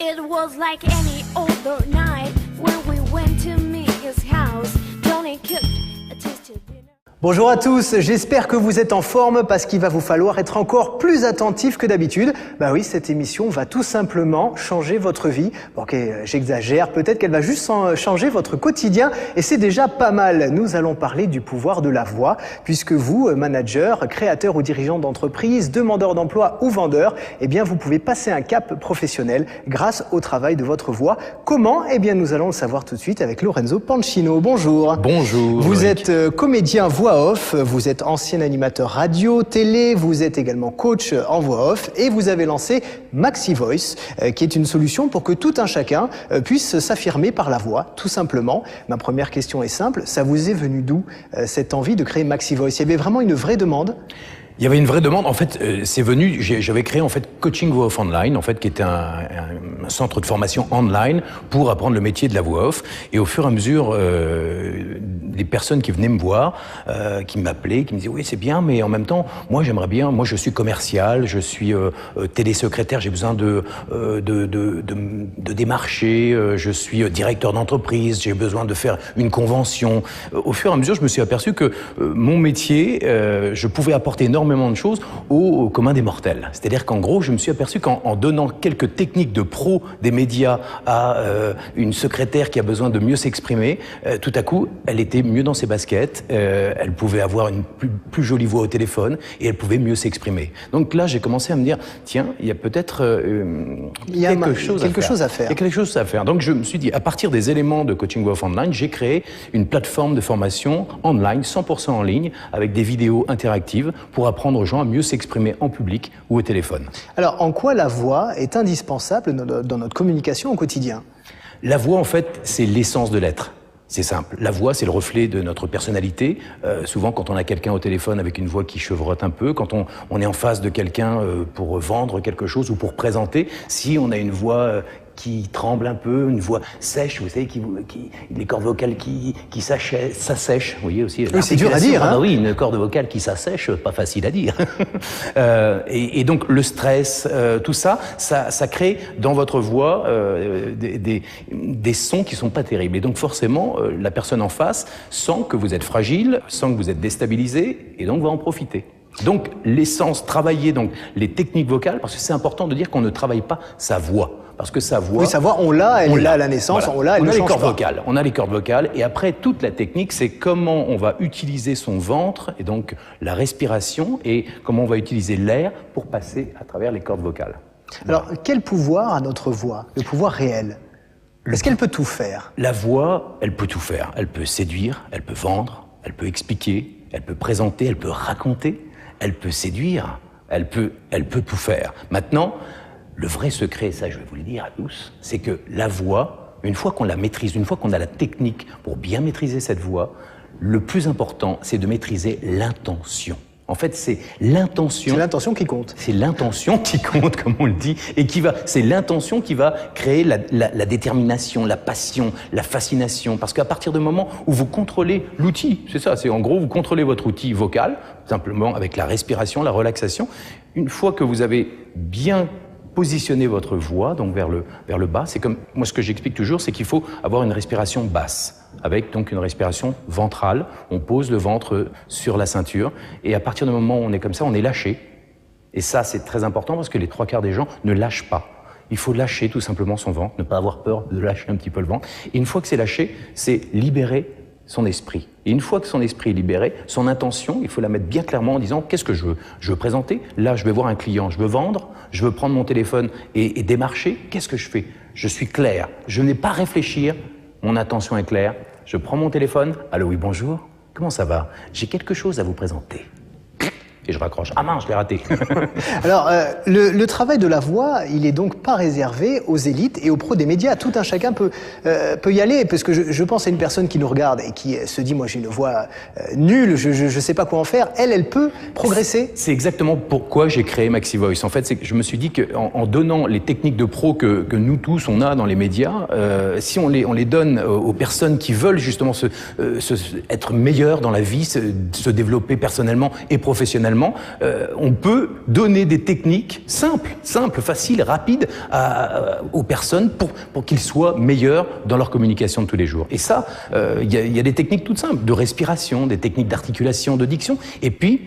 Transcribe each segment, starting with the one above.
It was like any other night when we went to Mia's house. Johnny cooked a tasty dinner. Bonjour à tous, j'espère que vous êtes en forme parce qu'il va vous falloir être encore plus attentif que d'habitude. Bah oui, cette émission va tout simplement changer votre vie. Bon, ok, j'exagère, peut-être qu'elle va juste changer votre quotidien et c'est déjà pas mal. Nous allons parler du pouvoir de la voix puisque vous, manager, créateur ou dirigeant d'entreprise, demandeur d'emploi ou vendeur, eh bien vous pouvez passer un cap professionnel grâce au travail de votre voix. Comment? Eh bien nous allons le savoir tout de suite avec Lorenzo Pancino. Bonjour. Bonjour. Vous êtes comédien voix off, vous êtes ancien animateur radio, télé, vous êtes également coach en voix off et vous avez lancé Maxi Voice, qui est une solution pour que tout un chacun puisse s'affirmer par la voix, tout simplement. Ma première question est simple, ça vous est venu d'où cette envie de créer Maxi Voice? Il y avait vraiment une vraie demande? Il y avait une vraie demande. En fait, c'est venu. J'avais créé en fait Coaching Voix Off Online, en fait, qui était un centre de formation online pour apprendre le métier de la voix off. Et au fur et à mesure, des personnes qui venaient me voir, qui m'appelaient, qui me disaient oui c'est bien, mais en même temps, moi j'aimerais bien. Moi je suis commercial, je suis télésecrétaire, j'ai besoin de démarcher. Je suis directeur d'entreprise, j'ai besoin de faire une convention. Au fur et à mesure, je me suis aperçu que mon métier, je pouvais apporter énormément de choses au commun des mortels. C'est-à-dire qu'en gros, je me suis aperçu qu'en donnant quelques techniques de pro des médias à une secrétaire qui a besoin de mieux s'exprimer, tout à coup, elle était mieux dans ses baskets, elle pouvait avoir une plus jolie voix au téléphone et elle pouvait mieux s'exprimer. Donc là, j'ai commencé à me dire, tiens, il y a peut-être quelque chose à faire. Il y a quelque chose à faire. Donc je me suis dit, à partir des éléments de Coaching Voix Off Online, j'ai créé une plateforme de formation online, 100% en ligne, avec des vidéos interactives pour apprendre aux gens à mieux s'exprimer en public ou au téléphone. Alors, en quoi la voix est indispensable dans notre communication au quotidien? La voix, en fait, c'est l'essence de l'être. C'est simple. La voix, c'est le reflet de notre personnalité. Souvent, quand on a quelqu'un au téléphone avec une voix qui chevrotte un peu, quand on est en face de quelqu'un pour vendre quelque chose ou pour présenter, si on a une voix qui tremble un peu, une voix sèche, vous savez, les cordes vocales qui s'assèchent, vous voyez aussi. Oui, c'est dur à dire. Hein. Oui, une corde vocale qui s'assèche, pas facile à dire. Et donc le stress, tout ça, ça crée dans votre voix des sons qui sont pas terribles. Et donc forcément, la personne en face sent que vous êtes fragile, sent que vous êtes déstabilisé, et donc va en profiter. Donc l'essence, travailler donc les techniques vocales, parce que c'est important de dire qu'on ne travaille pas sa voix. Parce que sa voix... Oui, sa voix, on l'a, elle est là à la naissance, voilà. On l'a, elle ne change pas. On a les cordes vocales, et après, toute la technique, c'est comment on va utiliser son ventre, et donc la respiration, et comment on va utiliser l'air pour passer à travers les cordes vocales. Alors, quel pouvoir a notre voix? Le pouvoir réel? Est-ce qu'elle peut tout faire? La voix, elle peut tout faire. Elle peut séduire, elle peut vendre, elle peut expliquer, elle peut présenter, elle peut raconter, elle peut séduire, elle peut tout faire. Maintenant, le vrai secret, ça je vais vous le dire à tous, c'est que la voix, une fois qu'on la maîtrise, une fois qu'on a la technique pour bien maîtriser cette voix, le plus important, c'est de maîtriser l'intention. En fait, c'est l'intention. C'est l'intention qui compte. C'est l'intention qui compte, comme on le dit, et c'est l'intention qui va créer la détermination, la passion, la fascination. Parce qu'à partir du moment où vous contrôlez l'outil, c'est ça, c'est en gros, vous contrôlez votre outil vocal, simplement avec la respiration, la relaxation. Une fois que vous avez bien positionné votre voix, donc vers le bas, c'est comme, moi ce que j'explique toujours, c'est qu'il faut avoir une respiration basse, avec donc une respiration ventrale. On pose le ventre sur la ceinture, et à partir du moment où on est comme ça, on est lâché. Et ça, c'est très important parce que les 3/4 des gens ne lâchent pas. Il faut lâcher tout simplement son ventre, ne pas avoir peur de lâcher un petit peu le ventre. Et une fois que c'est lâché, c'est libérer son esprit. Et une fois que son esprit est libéré, son intention, il faut la mettre bien clairement en disant qu'est-ce que je veux? Je veux présenter, là je vais voir un client, je veux vendre, je veux prendre mon téléphone et démarcher, qu'est-ce que je fais? Je suis clair, je n'ai pas à réfléchir, mon intention est claire, je prends mon téléphone, allô oui bonjour, comment ça va? J'ai quelque chose à vous présenter. Et je raccroche. Ah mince, je l'ai raté. Alors, le travail de la voix, il est donc pas réservé aux élites et aux pros des médias. Tout un chacun peut y aller, parce que je pense à une personne qui nous regarde et qui se dit, moi j'ai une voix nulle, je sais pas quoi en faire. Elle peut progresser. C'est exactement pourquoi j'ai créé Maxi Voice. En fait, c'est que je me suis dit qu'en donnant les techniques de pro que nous tous on a dans les médias, si on les donne aux personnes qui veulent justement être meilleures dans la vie, se développer personnellement et professionnellement, finalement, on peut donner des techniques simples, faciles, rapides aux personnes pour qu'ils soient meilleurs dans leur communication de tous les jours. Et ça, il y a des techniques toutes simples, de respiration, des techniques d'articulation, de diction, et puis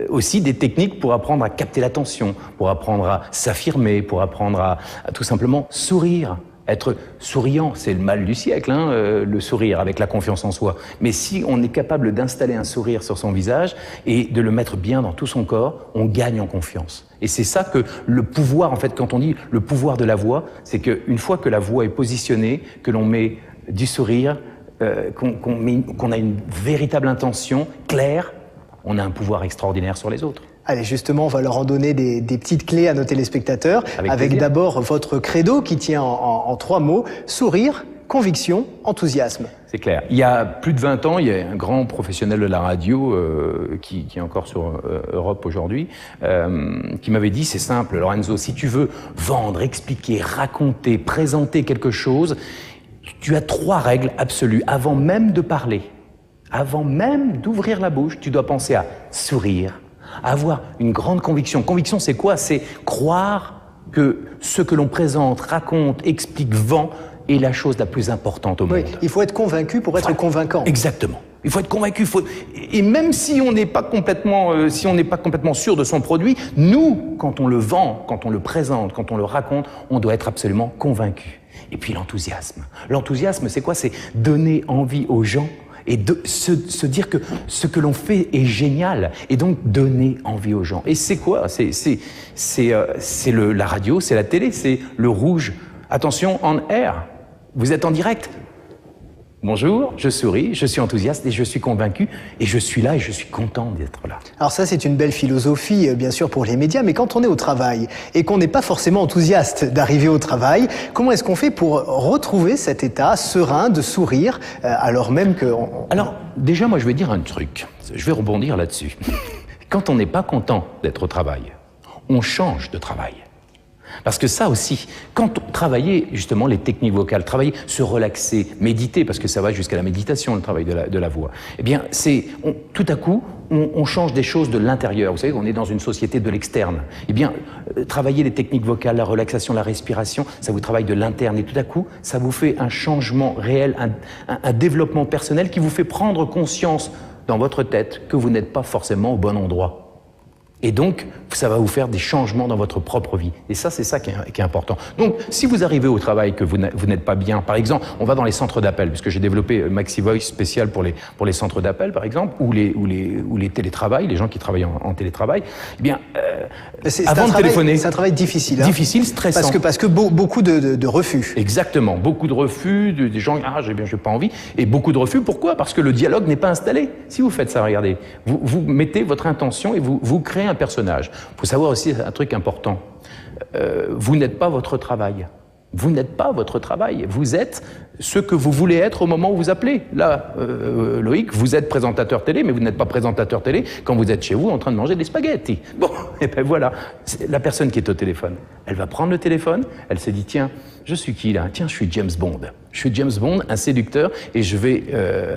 aussi des techniques pour apprendre à capter l'attention, pour apprendre à s'affirmer, pour apprendre à tout simplement sourire. Être souriant, c'est le mal du siècle, le sourire avec la confiance en soi. Mais si on est capable d'installer un sourire sur son visage et de le mettre bien dans tout son corps, on gagne en confiance. Et c'est ça que le pouvoir, en fait, quand on dit le pouvoir de la voix, c'est qu'une fois que la voix est positionnée, que l'on met du sourire, qu'on a une véritable intention claire, on a un pouvoir extraordinaire sur les autres. Allez, justement, on va leur en donner des petites clés à nos téléspectateurs, avec d'abord votre credo qui tient en 3 mots, sourire, conviction, enthousiasme. C'est clair. Il y a plus de 20 ans, il y a un grand professionnel de la radio qui est encore sur Europe aujourd'hui, qui m'avait dit, c'est simple, Lorenzo, si tu veux vendre, expliquer, raconter, présenter quelque chose, tu as 3 règles absolues avant même de parler. Avant même d'ouvrir la bouche, tu dois penser à sourire, avoir une grande conviction. Conviction, c'est quoi? C'est croire que ce que l'on présente, raconte, explique, vend est la chose la plus importante au monde. Il faut être convaincu pour être convaincant. Exactement. Il faut être convaincu. Et même si on n'est pas complètement, sûr de son produit, nous, quand on le vend, quand on le présente, quand on le raconte, on doit être absolument convaincu. Et puis l'enthousiasme. L'enthousiasme, c'est quoi? C'est donner envie aux gens et de se dire que ce que l'on fait est génial, et donc donner envie aux gens. Et c'est quoi? C'est la radio, c'est la télé, c'est le rouge. Attention, on air. Vous êtes en direct. Bonjour, je souris, je suis enthousiaste et je suis convaincu, et je suis là et je suis content d'être là. Alors ça, c'est une belle philosophie, bien sûr, pour les médias, mais quand on est au travail et qu'on n'est pas forcément enthousiaste d'arriver au travail, comment est-ce qu'on fait pour retrouver cet état serein de sourire, alors même que... Alors, déjà, moi, je vais dire un truc. Je vais rebondir là-dessus. Quand on n'est pas content d'être au travail, on change de travail. Parce que ça aussi, quand travailler justement les techniques vocales, travailler, se relaxer, méditer, parce que ça va jusqu'à la méditation, le travail de la voix, eh bien, tout à coup, on change des choses de l'intérieur. Vous savez, on est dans une société de l'externe. Eh bien, travailler les techniques vocales, la relaxation, la respiration, ça vous travaille de l'interne. Et tout à coup, ça vous fait un changement réel, un développement personnel qui vous fait prendre conscience dans votre tête que vous n'êtes pas forcément au bon endroit. Et donc, ça va vous faire des changements dans votre propre vie. Et ça, c'est ça qui est important. Donc, si vous arrivez au travail que vous n'êtes pas bien, par exemple, on va dans les centres d'appel, puisque j'ai développé Maxi Voice spécial pour les centres d'appel, par exemple, ou les télétravail, les gens qui travaillent en télétravail. Eh bien, avant de téléphoner... C'est un travail difficile. Hein. Difficile, stressant. Parce que beaucoup de refus. Exactement. Beaucoup de refus, des gens, j'ai pas envie. Et beaucoup de refus, pourquoi? Parce que le dialogue n'est pas installé. Si vous faites ça, regardez, vous mettez votre intention et vous créez un personnage. Il faut savoir aussi un truc important. Vous n'êtes pas votre travail. Vous n'êtes pas votre travail. Vous êtes ce que vous voulez être au moment où vous appelez. Là, Loïc, vous êtes présentateur télé, mais vous n'êtes pas présentateur télé quand vous êtes chez vous en train de manger des spaghettis. Bon, et ben voilà. La personne qui est au téléphone, elle va prendre le téléphone, elle se dit, tiens, je suis qui là? Tiens, je suis James Bond. Je suis James Bond, un séducteur, et je vais,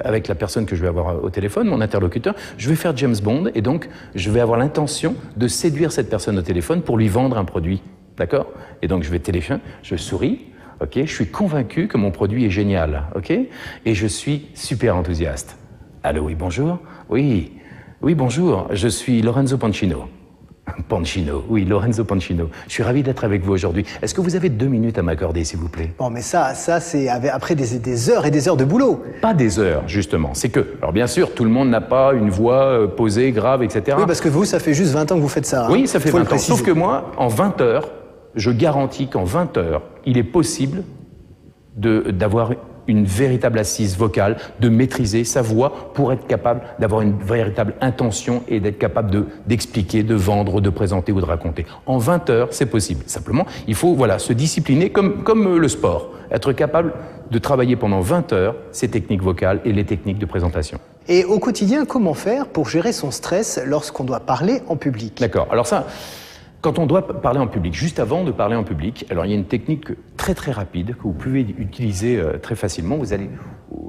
avec la personne que je vais avoir au téléphone, mon interlocuteur, je vais faire James Bond, et donc je vais avoir l'intention de séduire cette personne au téléphone pour lui vendre un produit. D'accord? Et donc je vais téléphoner, je souris, ok? Je suis convaincu que mon produit est génial, ok? Et je suis super enthousiaste. Allô, oui, bonjour? Oui, bonjour, je suis Lorenzo Pancino. Pancino, oui, Lorenzo Pancino. Je suis ravi d'être avec vous aujourd'hui. Est-ce que vous avez 2 minutes à m'accorder, s'il vous plaît? Bon, mais ça c'est après des heures et des heures de boulot. Pas des heures, justement. C'est que, alors bien sûr, tout le monde n'a pas une voix posée, grave, etc. Oui, parce que vous, ça fait juste 20 ans que vous faites ça. Hein. Oui, ça fait 20 ans. Sauf que moi, en 20 heures, je garantis qu'en 20 heures, il est possible d'avoir une véritable assise vocale, de maîtriser sa voix pour être capable d'avoir une véritable intention et d'être capable d'expliquer, de vendre, de présenter ou de raconter. En 20 heures, c'est possible. Simplement, il faut se discipliner comme le sport. Être capable de travailler pendant 20 heures ces techniques vocales et les techniques de présentation. Et au quotidien, comment faire pour gérer son stress lorsqu'on doit parler en public? D'accord. Alors ça... Quand on doit parler en public, juste avant de parler en public, alors il y a une technique très très rapide que vous pouvez utiliser très facilement. Vous allez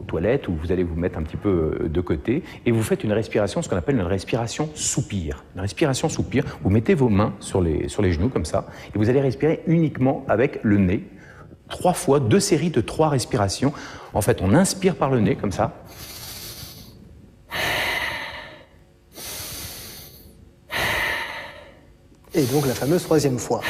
toilettes où vous allez vous mettre un petit peu de côté et vous faites une respiration, ce qu'on appelle une respiration soupir. Une respiration soupir, vous mettez vos mains sur les genoux comme ça et vous allez respirer uniquement avec le nez. 3 fois, 2 séries de 3 respirations. En fait, on inspire par le nez comme ça. Et donc la fameuse 3e fois.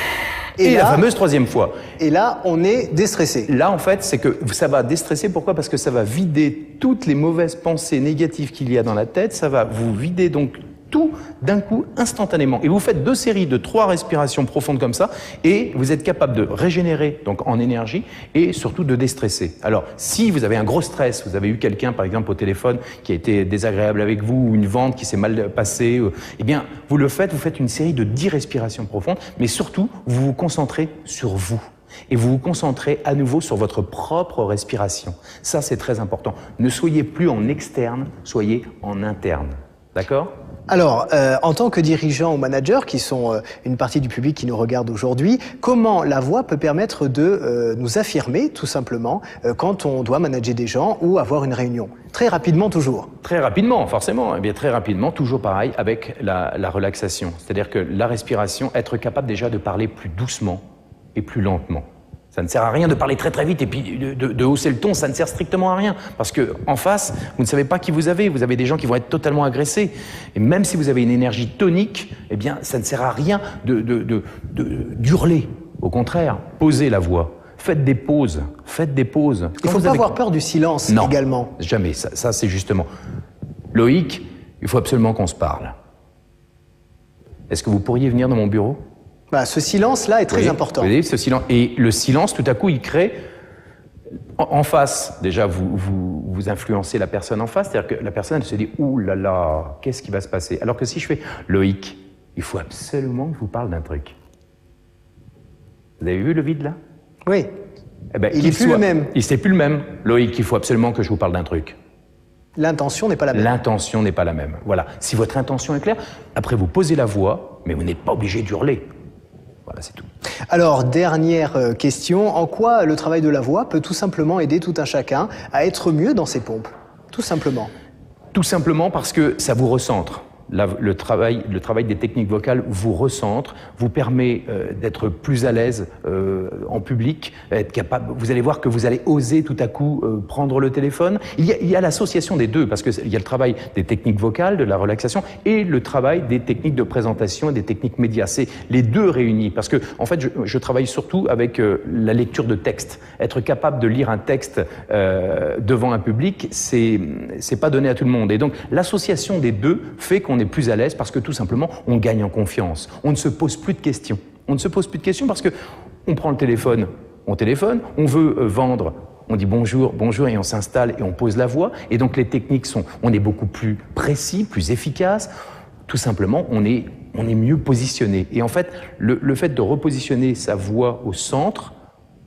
Et la fameuse 3e fois. Et là, on est déstressé. Là, en fait, c'est que ça va déstresser. Pourquoi? Parce que ça va vider toutes les mauvaises pensées négatives qu'il y a dans la tête. Ça va vous vider donc tout d'un coup, instantanément. Et vous faites 2 séries de 3 respirations profondes comme ça, et vous êtes capable de régénérer donc en énergie et surtout de déstresser. Alors, si vous avez un gros stress, vous avez eu quelqu'un, par exemple, au téléphone qui a été désagréable avec vous, ou une vente qui s'est mal passée, eh bien, vous faites une série de 10 respirations profondes, mais surtout, vous vous concentrez sur vous. Et vous vous concentrez à nouveau sur votre propre respiration. Ça, c'est très important. Ne soyez plus en externe, soyez en interne. D'accord ? Alors, en tant que dirigeant ou manager, qui sont une partie du public qui nous regarde aujourd'hui, comment la voix peut permettre de nous affirmer, tout simplement, quand on doit manager des gens ou avoir une réunion? Très rapidement, toujours. Très rapidement, forcément. Eh bien, très rapidement, toujours pareil avec la relaxation. C'est-à-dire que la respiration, être capable déjà de parler plus doucement et plus lentement. Ça ne sert à rien de parler très très vite et puis de hausser le ton, ça ne sert strictement à rien. Parce que en face, vous ne savez pas qui vous avez des gens qui vont être totalement agressés. Et même si vous avez une énergie tonique, eh bien, ça ne sert à rien d'hurler. Au contraire, posez la voix. Faites des pauses. Faites des pauses. Il ne faut pas avoir peur du silence également. Non, jamais. Ça c'est justement... Loïc, il faut absolument qu'on se parle. Est-ce que vous pourriez venir dans mon bureau ? Ce silence-là est très important. Vous voyez, ce silence. Et le silence, tout à coup, il crée... En face, déjà, vous influencez la personne en face, c'est-à-dire que la personne, elle se dit « Ouh là là, qu'est-ce qui va se passer ?» Alors que si je fais « Loïc, il faut absolument que je vous parle d'un truc. » Vous avez vu le vide, là ? Oui. Eh ben, il n'est plus le même. C'est plus le même. Loïc, il faut absolument que je vous parle d'un truc. L'intention n'est pas la même. L'intention n'est pas la même. Voilà. Si votre intention est claire, après, vous posez la voix, mais vous n'êtes pas obligé d'hurler. Voilà, c'est tout. Alors, dernière question, en quoi le travail de la voix peut tout simplement aider tout un chacun à être mieux dans ses pompes? Tout simplement. Tout simplement parce que ça vous recentre. Le travail des techniques vocales vous recentre, vous permet d'être plus à l'aise en public, être capable. Vous allez voir que vous allez oser tout à coup prendre le téléphone. Il y a l'association des deux, parce qu'il y a le travail des techniques vocales, de la relaxation, et le travail des techniques de présentation et des techniques médias. C'est les deux réunis, parce que en fait, je travaille surtout avec la lecture de texte. Être capable de lire un texte devant un public, c'est pas donné à tout le monde. Et donc, l'association des deux fait qu'on est plus à l'aise parce que tout simplement, on gagne en confiance. On ne se pose plus de questions. On ne se pose plus de questions parce que on prend le téléphone, on téléphone, on veut vendre, on dit bonjour, bonjour et on s'installe et on pose la voix. Et donc les techniques on est beaucoup plus précis, plus efficace. Tout simplement, on est mieux positionné. Et en fait, le fait de repositionner sa voix au centre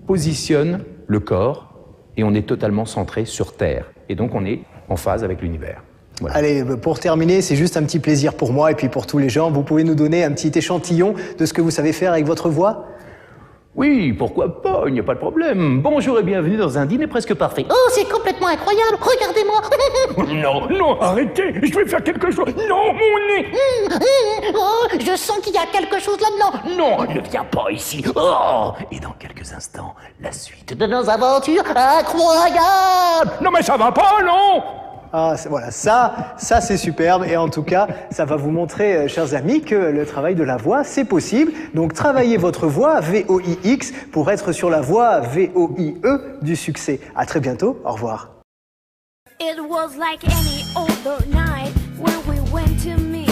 positionne le corps et on est totalement centré sur Terre. Et donc on est en phase avec l'univers. Voilà. Allez, pour terminer, c'est juste un petit plaisir pour moi et puis pour tous les gens. Vous pouvez nous donner un petit échantillon de ce que vous savez faire avec votre voix ? Oui, pourquoi pas, il n'y a pas de problème. Bonjour et bienvenue dans un dîner presque parfait. Oh, c'est complètement incroyable, regardez-moi. Non, arrêtez, je vais faire quelque chose. Non, mon nez. Oh, je sens qu'il y a quelque chose là-dedans. Non, ne viens pas ici. Oh. Et dans quelques instants, la suite de nos aventures incroyables. Non mais ça va pas, non. Ah, voilà, ça c'est superbe et en tout cas, ça va vous montrer, chers amis, que le travail de la voix, c'est possible. Donc, travaillez votre voix, VOIX, pour être sur la voie VOIE du succès. À très bientôt, au revoir. It was like any other night when we went to meet